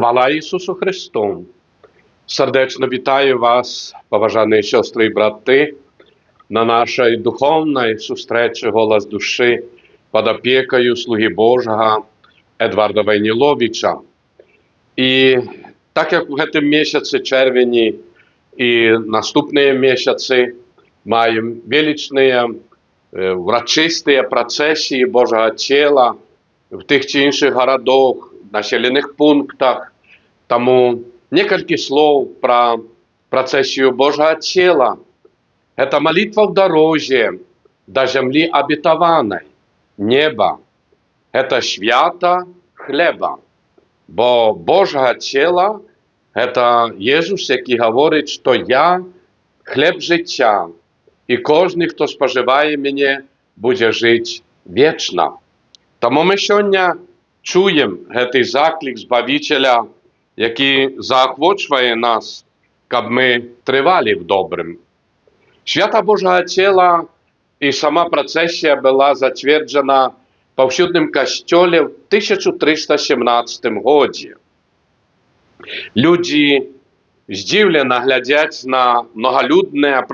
Хвала Ісусу Христу! Сердечно вітаю вас, поважані сестри і брати, на нашій духовній зустрічі «Голос душі» під опікою слуги Божого Едварда Войніловича. І так як в цьому місяці червні і наступні місяці маємо величні урочисті процесії Божого тіла в тих чи інших городах, населених пунктах. Тому несколько слов про процессию Божьего тела. Это молитва в дороге до земли обетованной, неба. Это свято хлеба. Бо Божье тело – это Иисус, який говорить, что «Я – хлеб життя, і кожен, хто споживає мене, буде жити вічно». Тому ми сьогодні чуємо цей заклик Збавителя, який заохочує нас, щоб ми тривали в добрим. Свято Божого тіла і сама процесія була затверджена в повсюдному костелі в 1317 році. Люди здивлено глядять на многолюдне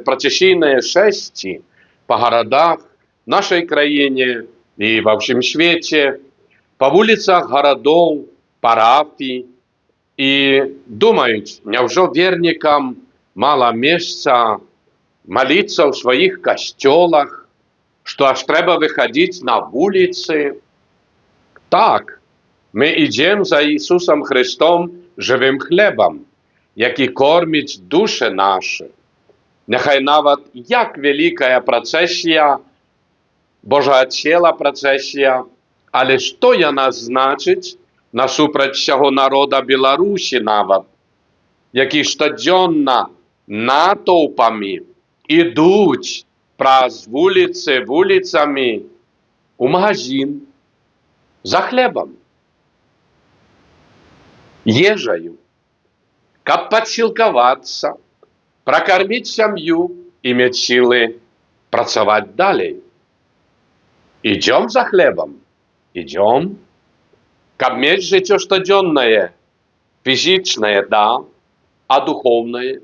процесійне шествие по городах в нашій країні і во всьому світі, по вулицях городов, парафій, і думають, невже вірникам мало місця молитися в своїх костелах, що аж треба виходити на вулиці. Так, ми йдемо за Ісусом Христом живим хлібом, який кормить душі наші. Нехай навіть як велика процесія, Божого тіла процесія, але що вона значить насупроть всього народу Білорусі навіть, які щоденно натовпами ідуть праз вулицями у магазин за хлібом, їжею, щоб підсилкуватися, прокормити сім'ю і мати сили працювати далі. Идем за хлебом, идем, как иметь житие штоденное, физичное, да, а духовное,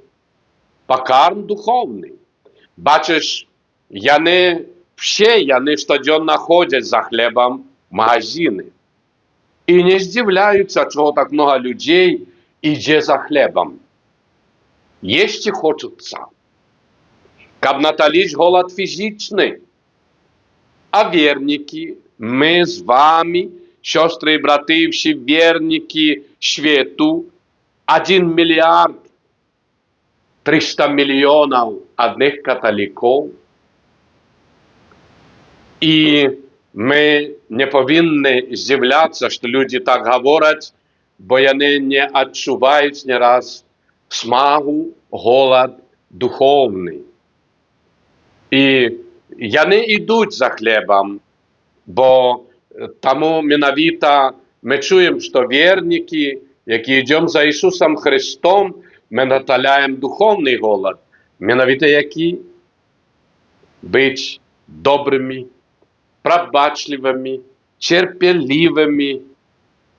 покарм духовный. Бачиш, яни штоденно ходять за хлебом в магазины. И не здивляются, чего так много людей идет за хлебом. Есть хочется, как натолить голод физичный. А вірники, ми з вами, сестри і брати, всі вірники світу, 1 мільярд 300 мільйонів одних католиків. І ми не повинні здивлятися, що люди так говорять, бо вони не відчувають ні раз смагу, голод духовний. І вони йдуть за хлібом, бо тому міновіто ми чуємо, що вірники, які йдемо за Ісусом Христом, ми наталяємо духовний голод. Міновіто які? Бути добрими, пробачливими, терпеливими,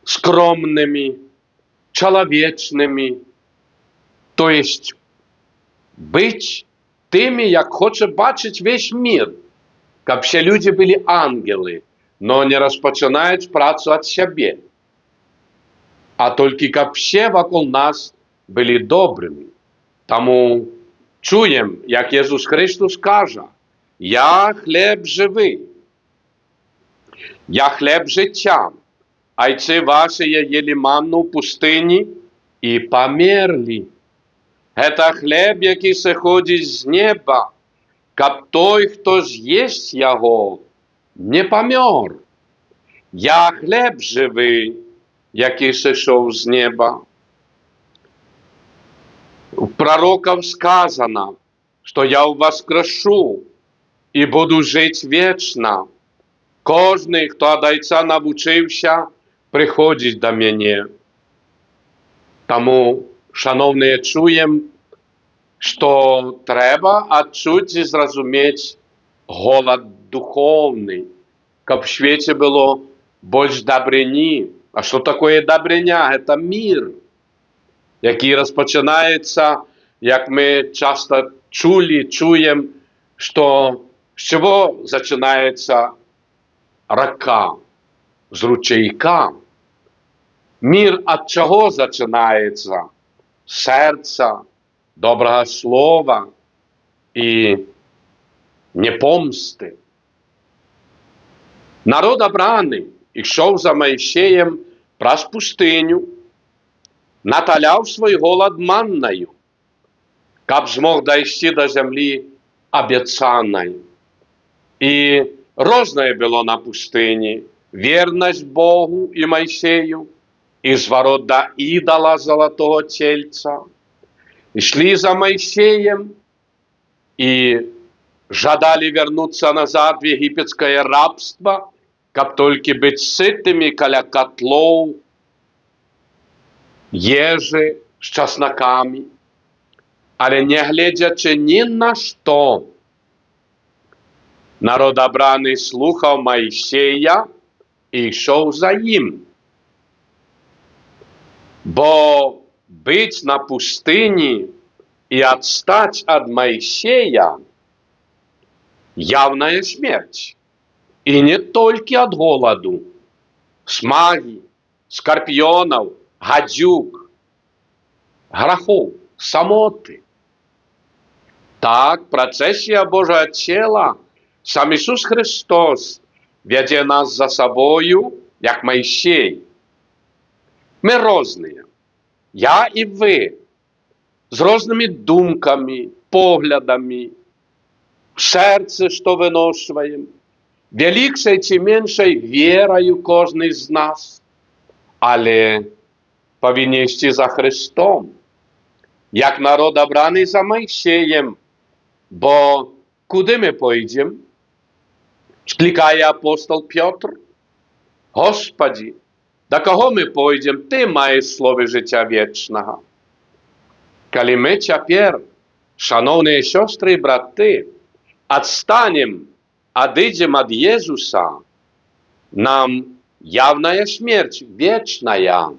скромними, чоловічними. Тобто, бути тими, як хоче бачити весь мир, щоб всі люди були ангели, но не розпочинають працю від себе, а тільки щоб всі навколо нас були добрими. Тому чуємо, як Ісус Христос каже: «Я хліб живий, я хліб життя, айці ваші їли манну в пустині і померли». Это хлеб, який сходить з неба, щоб той, хто з'їсть його, не помер. Я хліб живий, який сошов з неба. У пророків сказано, що я воскрешу і буду жити вічно. Кожний, хто від Отця навчився, приходить до мене. Тому, шановні, чуємо, що треба відчути і зрозуміти голод духовний, щоб в світі було більш добрини, А що таке добрыня? Це мир, який розпочинається, як ми часто чуємо, що з чого починається река? З ручейка. Мир від чого починається? З серця, доброго слова і непомсти. Народ обраний йшов за Моїсеєм праз пустиню, наталяв свій голод манною, каб змог дойти до землі обіцяної. І розне було на пустині: вірність Богу і Моїсею, і зворот до ідола золотого тельця. Ішли за Моїсеєм і жадали вернуться назад в египетское рабство, каб тільки бути ситими каля котлов, їжі з чесноками. Але не глядячи ні на що, народ обраний слухав Моїсея і йшов за ним. Бо бить на пустині і відстать від Моїсея – явная смерть. И не только от голоду, смаги, скорпионов, гадюк, грохов, самоты. Так, процессия Божьего тела, сам Ісус Христос веде нас за собою, як Моїсей. Ми різні, я і ви, з різними думками, поглядами, в серце, що виношуємо, великшей чи меншей вірою кожний з нас, але повинні йти за Христом, як народ обраний за Моїсеєм, бо куди ми пойдемо? Скликає апостол Петр: Господи, до кого ми пойдемо? Ти маєш слово життя вічного. Коли ми тепер, шановні сестри і брати, отстанем, отойдем от Иисуса, нам явная смерть вечная.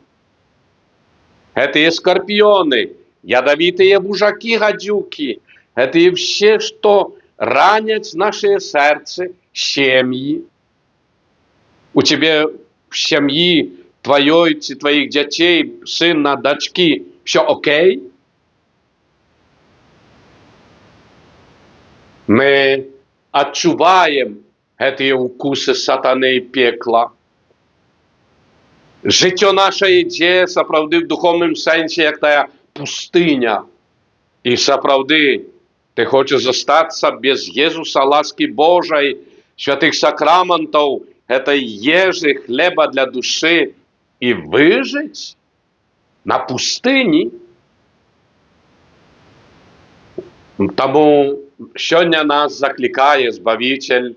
Это и скорпионы, ядовитые бужаки, гадюки, это и все, что ранят наше сердце, семьи. У тебя в семье твоей, твоих детей, сына, дочки, все окей? Мы отчуваем эти укусы сатаны и пекла. Життя наше йде, справді, в духовному сенсі, як та пустиня. І справді, ти хочеш зостатися без Ісуса, ласки Божої, святих сакраментів, этой їжі, хліба для душі, і вижити на пустині. Тому сьогодні нас закликає Збавитель: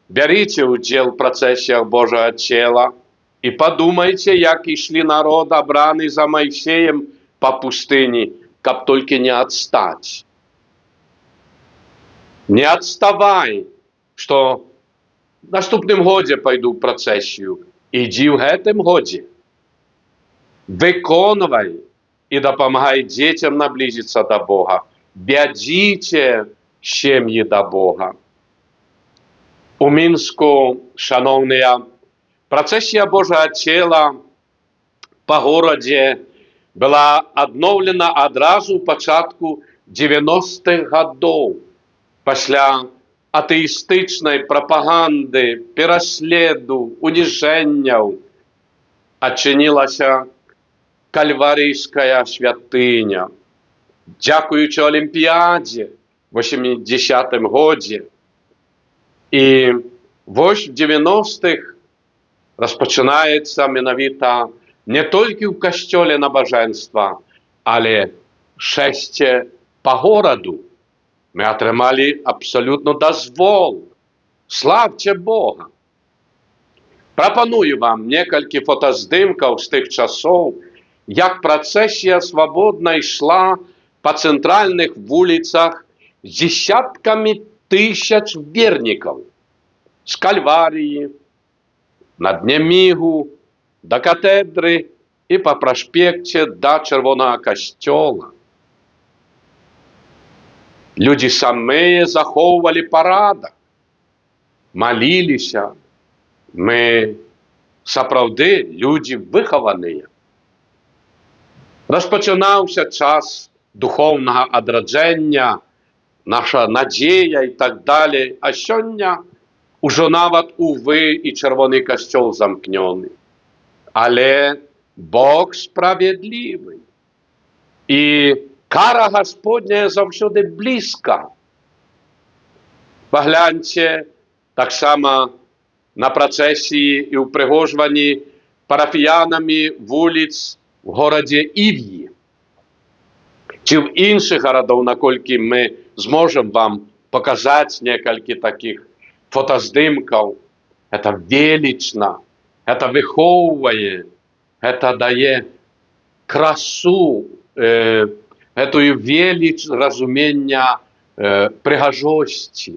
беріть уділ в процесіях Божого тіла і подумайте, як йшли народ, обраний за Моїсеєм по пустині, каб тільки не відстати. Не відставай, що в наступному годі пойду в процесію. Іди в гэтым годі. Виконуй і допомагай дітям наблизитися до Бога. Ведіть сім'ї до Бога. У Мінську, шановні, процесія Божого тіла по городі була відновлена одразу в початку 90-х годів, після атеїстичної пропаганди, пересліду, уніженнів, очинилася Кальварійська святиня. Дякуючи Олімпіаді в 80-му годі. І ось в 90-х розпочинається менавіта не тільки в костьолі набоженства, але шесте по городу. Ми отримали абсолютно дозвол. Славте Бога! Пропоную вам кілька фотоздимків з тих часов, як процесія свободно йшла по центральних вулицях з десятками тисяч вірників. З Кальварії, на Дне Мігу, до катедри і по проспекте до Червоного костёла. Люди самі заховували порядок, молилися. Ми сапраўды люди виховані. Розпочинався час духовного адрадження, наша надія і так далі. А сьогодні уже навіть, уви, і Червоний костьол замкнений. Але Бог справедливий. І кара Господня завжди близька. Погляньте так само на процесії і упригожуванні парафіянами вулиць в городі Ів'ї. Чи в інших городах, наколькі ми зможемо вам показати некалькі таких фотоздимків. Це велично, це виховує, це дає красу, эту велич розуміння пригожості.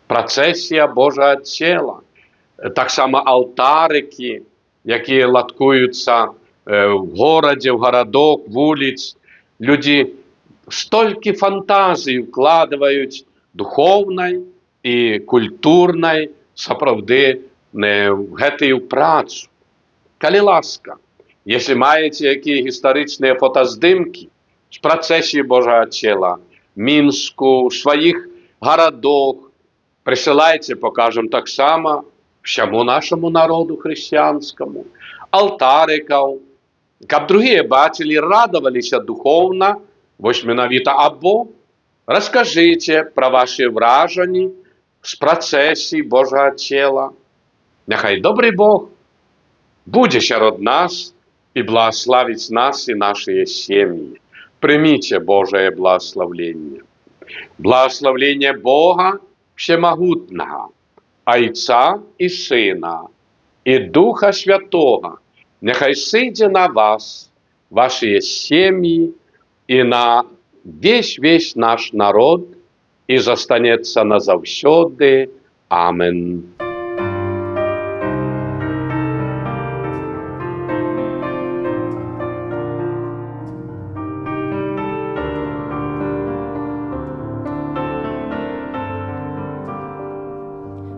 Процесія Божого тіла. Так само алтарики, які латкуються в городі, в городах, вулиць. Люди стільки фантазій вкладають духовної і культурної, справді, в гэтую працю. Калі ласка, якщо маєте які історичні фотоздимки з процесії Божого тіла, Мінську, в своїх городах, присилайте, покажемо так само всьому нашому народу християнському, алтариків, каб другі бачили, радувалися духовно, ось менавіта, або розкажіть про ваші враження з процесії Божого тіла. Нехай добрий Бог буде серед нас і благословить нас і наші сім'ї. Прийміть Божє благословення. Благословення Бога Всемогутнього, Отця і Сина, і Духа Святого, нехай сидя на вас, ваші сім'ї, і на весь наш народ, і застанеться назавсьоди. Амен.